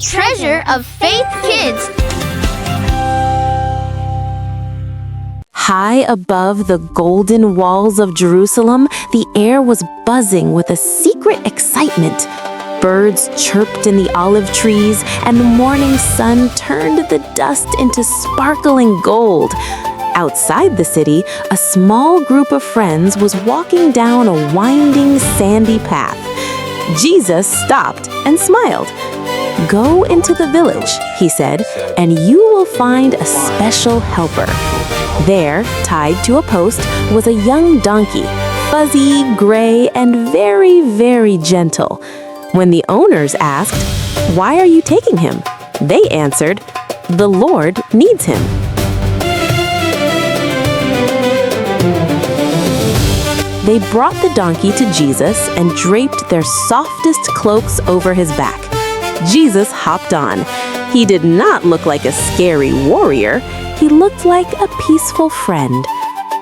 Treasure of Faith Kids. High above the golden walls of Jerusalem, the air was buzzing with a secret excitement. Birds chirped in the olive trees, and the morning sun turned the dust into sparkling gold. Outside the city, a small group of friends was walking down a winding, sandy path. Jesus stopped and smiled. "Go into the village," he said, "and you will find a special helper." There, tied to a post, was a young donkey, fuzzy, gray, and very, very gentle. When the owners asked, "Why are you taking him?" they answered, "The Lord needs him." They brought the donkey to Jesus and draped their softest cloaks over his back. Jesus hopped on. He did not look like a scary warrior. He looked like a peaceful friend.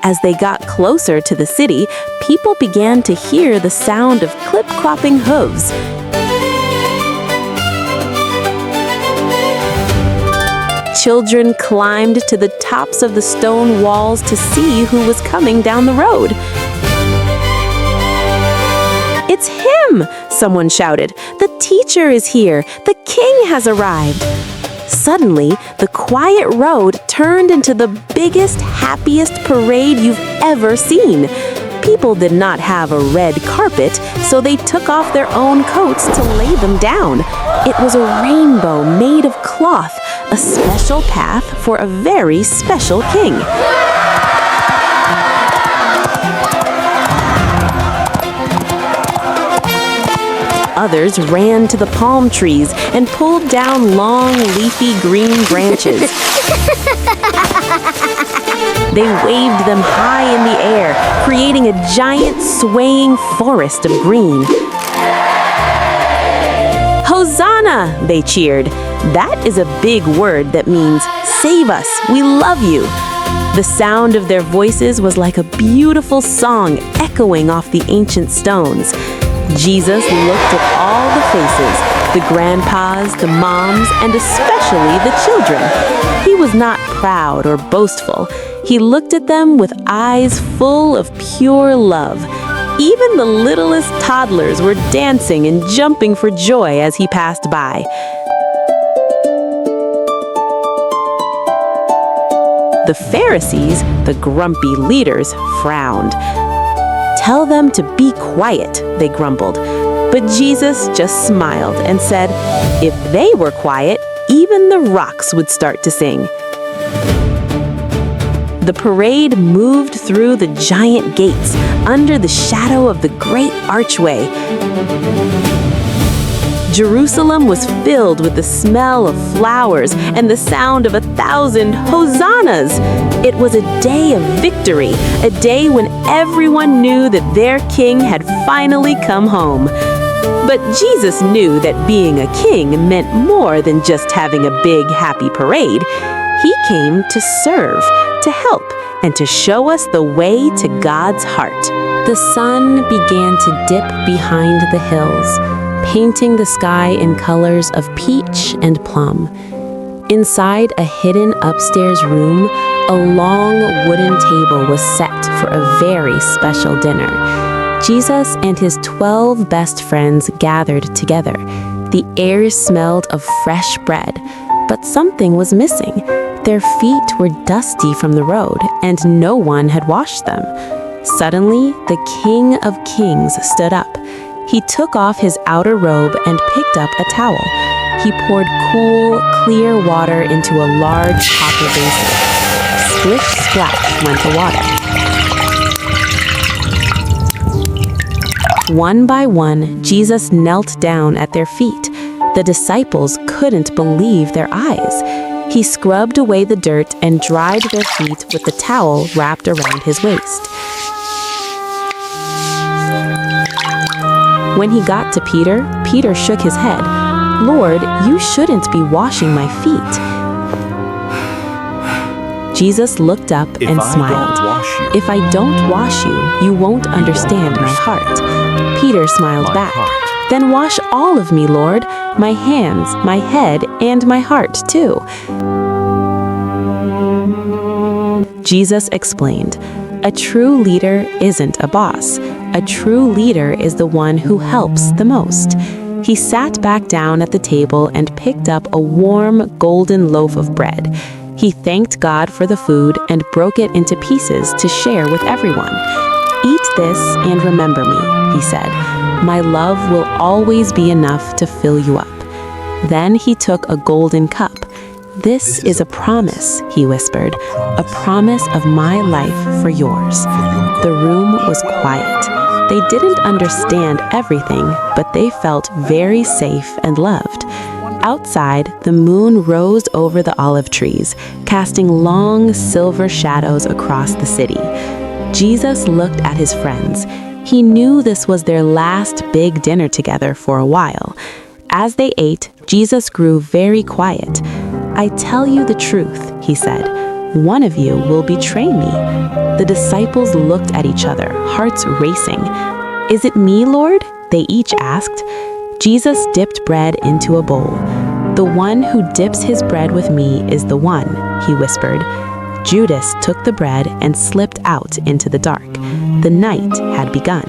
As they got closer to the city, people began to hear the sound of clip-clopping hooves. Children climbed to the tops of the stone walls to see who was coming down the road. "It's him!" someone shouted. "The teacher is here! The king has arrived!" Suddenly, the quiet road turned into the biggest, happiest parade you've ever seen. People did not have a red carpet, so they took off their own coats to lay them down. It was a rainbow made of cloth, a special path for a very special king. Others ran to the palm trees and pulled down long, leafy green branches. They waved them high in the air, creating a giant, swaying forest of green. "Hosanna!" they cheered. That is a big word that means, "Save us, we love you." The sound of their voices was like a beautiful song echoing off the ancient stones. Jesus looked at all the faces, the grandpas, the moms, and especially the children. He was not proud or boastful. He looked at them with eyes full of pure love. Even the littlest toddlers were dancing and jumping for joy as he passed by. The Pharisees, the grumpy leaders, frowned. "Tell them to be quiet," they grumbled. But Jesus just smiled and said, "If they were quiet, even the rocks would start to sing." The parade moved through the giant gates under the shadow of the great archway. Jerusalem was filled with the smell of flowers and the sound of 1,000 hosannas. It was a day of victory, a day when everyone knew that their king had finally come home. But Jesus knew that being a king meant more than just having a big, happy parade. He came to serve, to help, and to show us the way to God's heart. The sun began to dip behind the hills, painting the sky in colors of peach and plum. Inside a hidden upstairs room, a long wooden table was set for a very special dinner. Jesus and his 12 best friends gathered together. The air smelled of fresh bread, but something was missing. Their feet were dusty from the road, and no one had washed them. Suddenly, the King of Kings stood up. He took off his outer robe and picked up a towel. He poured cool, clear water into a large copper basin. Splish splash went the water. One by one, Jesus knelt down at their feet. The disciples couldn't believe their eyes. He scrubbed away the dirt and dried their feet with the towel wrapped around his waist. When he got to Peter, Peter shook his head. "Lord, you shouldn't be washing my feet." Jesus looked up and smiled. "If I don't wash you, you won't understand my heart." Peter smiled back. "Then wash all of me, Lord, my hands, my head, and my heart, too." Jesus explained, "A true leader isn't a boss. A true leader is the one who helps the most." He sat back down at the table and picked up a warm, golden loaf of bread. He thanked God for the food and broke it into pieces to share with everyone. "Eat this and remember me," he said. "My love will always be enough to fill you up." Then he took a golden cup. "This is a promise," he whispered, "a promise of my life for yours." The room was quiet. They didn't understand everything, but they felt very safe and loved. Outside, the moon rose over the olive trees, casting long silver shadows across the city. Jesus looked at his friends. He knew this was their last big dinner together for a while. As they ate, Jesus grew very quiet. "I tell you the truth," he said. "One of you will betray me." The disciples looked at each other, hearts racing. "Is it me, Lord?" they each asked. Jesus dipped bread into a bowl. "The one who dips his bread with me is the one," he whispered. Judas took the bread and slipped out into the dark. The night had begun.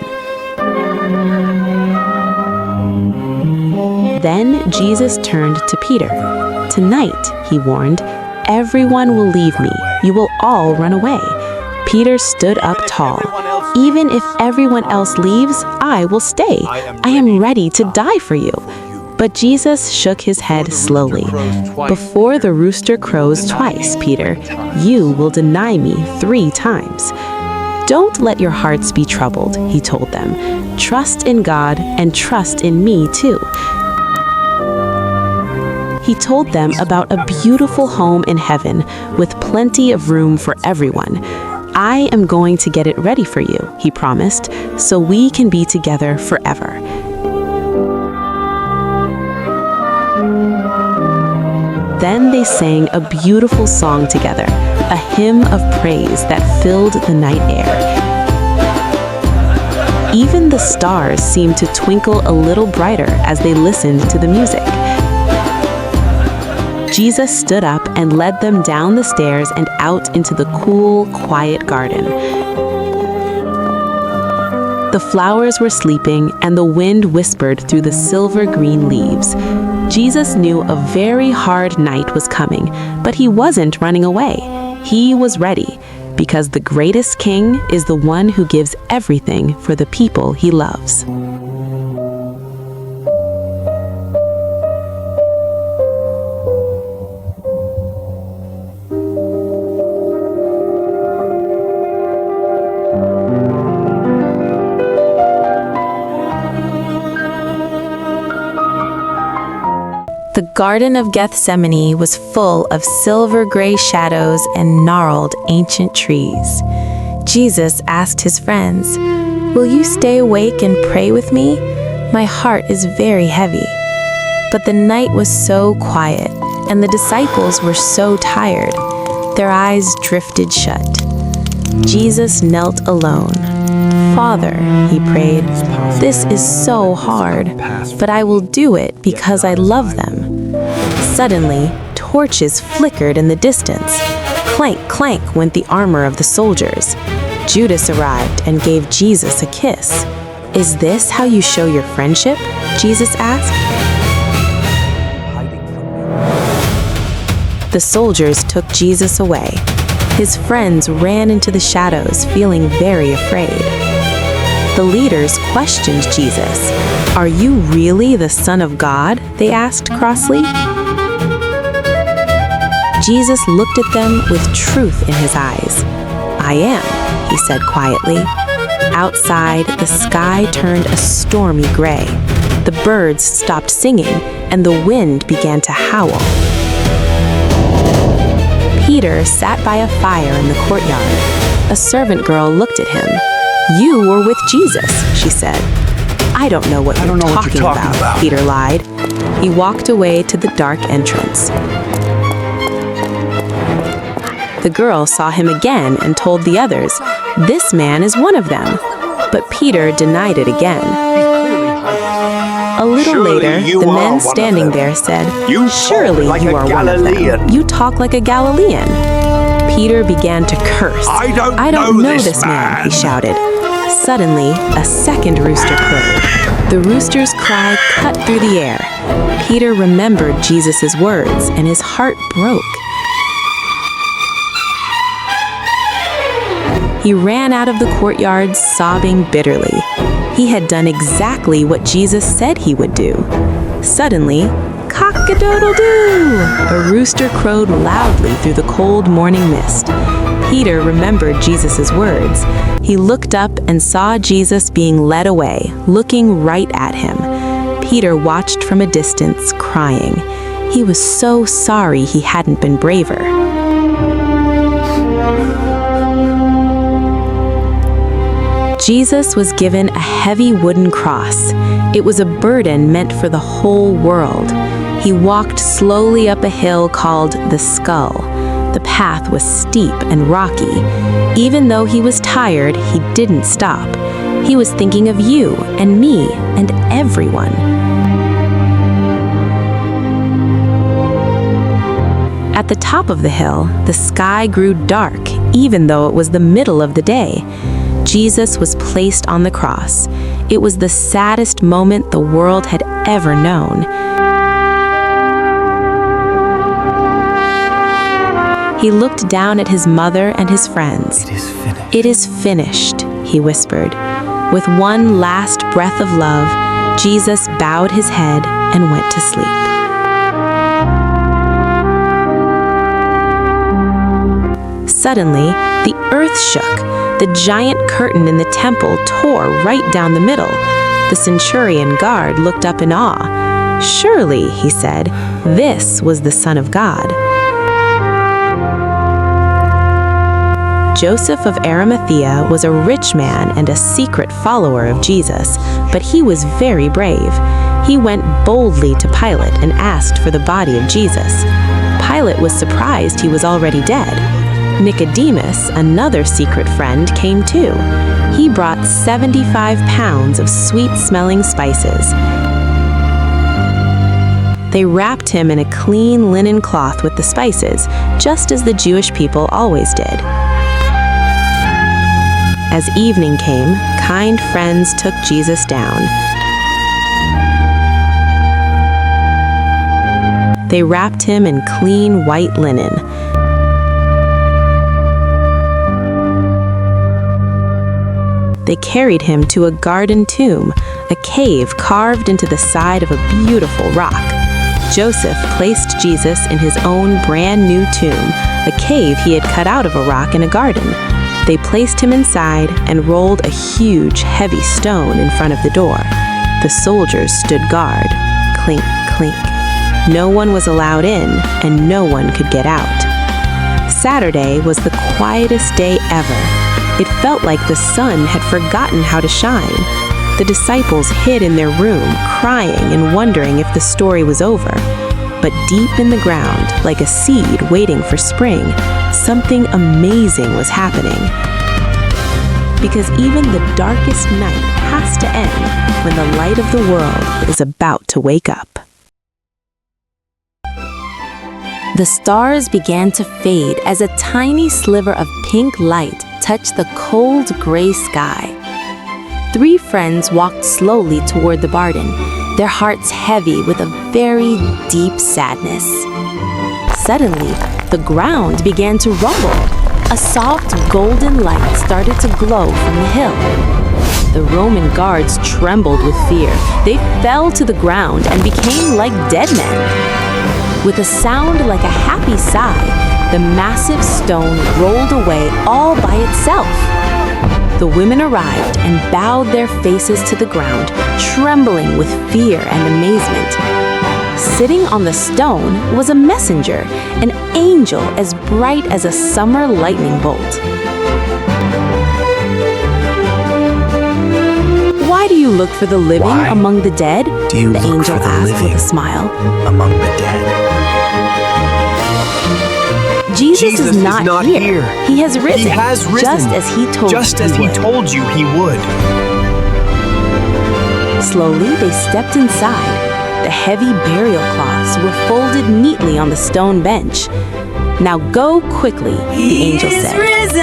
Then Jesus turned to Peter. "Tonight," he warned, "everyone will leave me. You will all run away." Peter stood up tall. "Even if everyone else leaves, I will stay. I am ready to die for you." But Jesus shook his head slowly. "Before the rooster crows twice, Peter, you will deny me 3 times. "Don't let your hearts be troubled," he told them. "Trust in God and trust in me too." He told them about a beautiful home in heaven with plenty of room for everyone. "I am going to get it ready for you," he promised, "so we can be together forever." Then they sang a beautiful song together, a hymn of praise that filled the night air. Even the stars seemed to twinkle a little brighter as they listened to the music. Jesus stood up and led them down the stairs and out into the cool, quiet garden. The flowers were sleeping, and the wind whispered through the silver-green leaves. Jesus knew a very hard night was coming, but he wasn't running away. He was ready, because the greatest king is the one who gives everything for the people he loves. The Garden of Gethsemane was full of silver-gray shadows and gnarled ancient trees. Jesus asked his friends, "Will you stay awake and pray with me? My heart is very heavy." But the night was so quiet, and the disciples were so tired. Their eyes drifted shut. Jesus knelt alone. "Father," he prayed, "this is so hard, but I will do it because I love them." Suddenly, torches flickered in the distance. Clank, clank went the armor of the soldiers. Judas arrived and gave Jesus a kiss. "Is this how you show your friendship?" Jesus asked. The soldiers took Jesus away. His friends ran into the shadows, feeling very afraid. The leaders questioned Jesus. "Are you really the Son of God?" they asked crossly. Jesus looked at them with truth in his eyes. "I am," he said quietly. Outside, the sky turned a stormy gray. The birds stopped singing, and the wind began to howl. Peter sat by a fire in the courtyard. A servant girl looked at him. "You were with Jesus," she said. "I don't know what you're talking about," Peter lied. He walked away to the dark entrance. The girl saw him again and told the others, "This man is one of them." But Peter denied it again. A little Surely later, you the are men one of standing them. there said, You talk "Surely like you a are one of Galilean." them. You talk like a Galilean." Peter began to curse. I don't know this man," he shouted. Suddenly, a second rooster crowed. The rooster's cry cut through the air. Peter remembered Jesus' words, and his heart broke. He ran out of the courtyard, sobbing bitterly. He had done exactly what Jesus said he would do. Suddenly, cock-a-doodle-doo! A rooster crowed loudly through the cold morning mist. Peter remembered Jesus' words. He looked up and saw Jesus being led away, looking right at him. Peter watched from a distance, crying. He was so sorry he hadn't been braver. Jesus was given a heavy wooden cross. It was a burden meant for the whole world. He walked slowly up a hill called the Skull. The path was steep and rocky. Even though he was tired, he didn't stop. He was thinking of you and me and everyone. At the top of the hill, the sky grew dark, even though it was the middle of the day. Jesus was placed on the cross. It was the saddest moment the world had ever known. He looked down at his mother and his friends. It is finished. "It is finished," he whispered. With one last breath of love, Jesus bowed his head and went to sleep. Suddenly, the earth shook. The giant curtain in the temple tore right down the middle. The centurion guard looked up in awe. "Surely," he said, "this was the Son of God." Joseph of Arimathea was a rich man and a secret follower of Jesus, but he was very brave. He went boldly to Pilate and asked for the body of Jesus. Pilate was surprised he was already dead. Nicodemus, another secret friend, came too. He brought 75 pounds of sweet-smelling spices. They wrapped him in a clean linen cloth with the spices, just as the Jewish people always did. As evening came, kind friends took Jesus down. They wrapped him in clean white linen. They carried him to a garden tomb, a cave carved into the side of a beautiful rock. Joseph placed Jesus in his own brand new tomb, a cave he had cut out of a rock in a garden. They placed him inside and rolled a huge, heavy stone in front of the door. The soldiers stood guard. Clink, clink. No one was allowed in, and no one could get out. Saturday was the quietest day ever. It felt like the sun had forgotten how to shine. The disciples hid in their room, crying and wondering if the story was over. But deep in the ground, like a seed waiting for spring, something amazing was happening. Because even the darkest night has to end when the light of the world is about to wake up. The stars began to fade as a tiny sliver of pink light touched the cold gray sky. 3 friends walked slowly toward the garden, their hearts heavy with a very deep sadness. Suddenly, the ground began to rumble. A soft golden light started to glow from the hill. The Roman guards trembled with fear. They fell to the ground and became like dead men. With a sound like a happy sigh, the massive stone rolled away all by itself. The women arrived and bowed their faces to the ground, trembling with fear and amazement. Sitting on the stone was a messenger, an angel as bright as a summer lightning bolt. "Why do you look for the living Why among the dead?" do you the look angel for the asked living with a smile. among the dead? Jesus is not here. He has risen. He has risen, just as he told just you as he he would. told you he would. Slowly, they stepped inside. The heavy burial cloths were folded neatly on the stone bench. "Now go quickly," the angel said.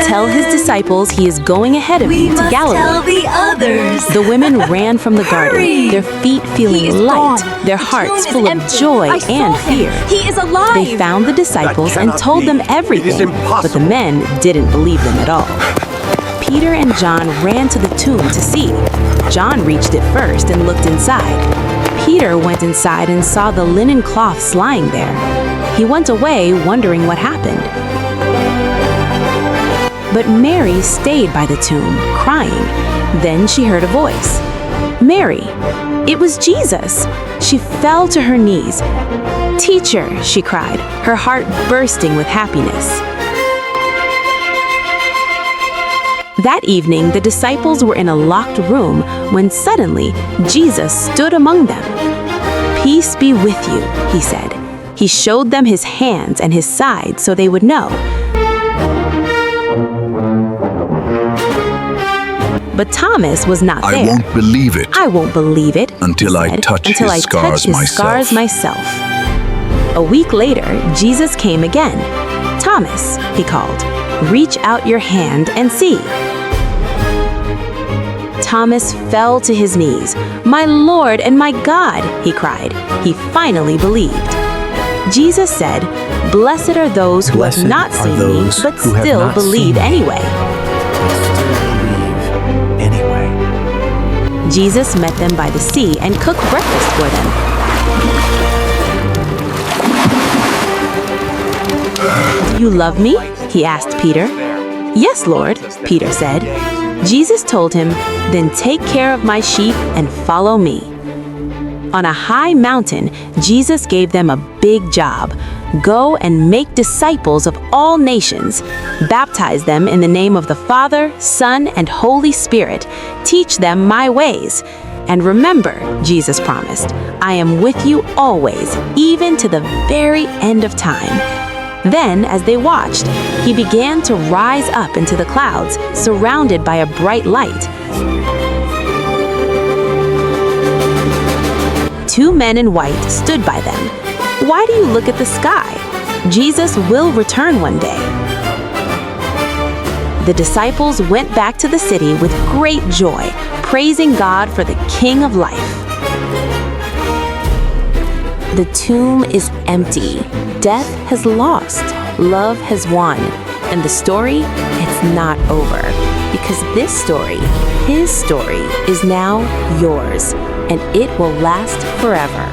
"Tell his disciples he is going ahead of you to Galilee." Tell the others. The women ran from the garden, their feet feeling light, their hearts full of joy and fear. He is alive. They found the disciples That and cannot told be. them It everything, is impossible. but the men didn't believe them at all. Peter and John ran to the tomb to see. John reached it first and looked inside. Peter went inside and saw the linen cloths lying there. He went away wondering what happened. But Mary stayed by the tomb, crying. Then she heard a voice. "Mary!" It was Jesus. She fell to her knees. "Teacher," she cried, her heart bursting with happiness. That evening, the disciples were in a locked room when suddenly Jesus stood among them. "Peace be with you," he said. He showed them his hands and his side so they would know. But Thomas was not there. I won't believe it. "I won't believe it," Until he I said, touch until his I touch his scars myself. A week later, Jesus came again. "Thomas," he called, "reach out your hand and see." Thomas fell to his knees. "My Lord and my God," he cried. He finally believed. Jesus said, "Blessed are those who Blessed have not are seen me, those but who have still not believe seen me. anyway." Believe anyway. Jesus met them by the sea and cooked breakfast for them. "Do you love me?" he asked Peter. "Yes, Lord," Peter said. Jesus told him, "Then take care of my sheep and follow me." On a high mountain, Jesus gave them a big job. Go and make disciples of all nations. Baptize them in the name of the Father, Son, and Holy Spirit. Teach them my ways. And remember, Jesus promised, "I am with you always, even to the very end of time." Then, as they watched, he began to rise up into the clouds, surrounded by a bright light. Two men in white stood by them. "Why do you look at the sky? Jesus will return one day." The disciples went back to the city with great joy, praising God for the King of Life. The tomb is empty. Death has lost. Love has won. And the story, it's not over. Because this story, his story, is now yours. And it will last forever.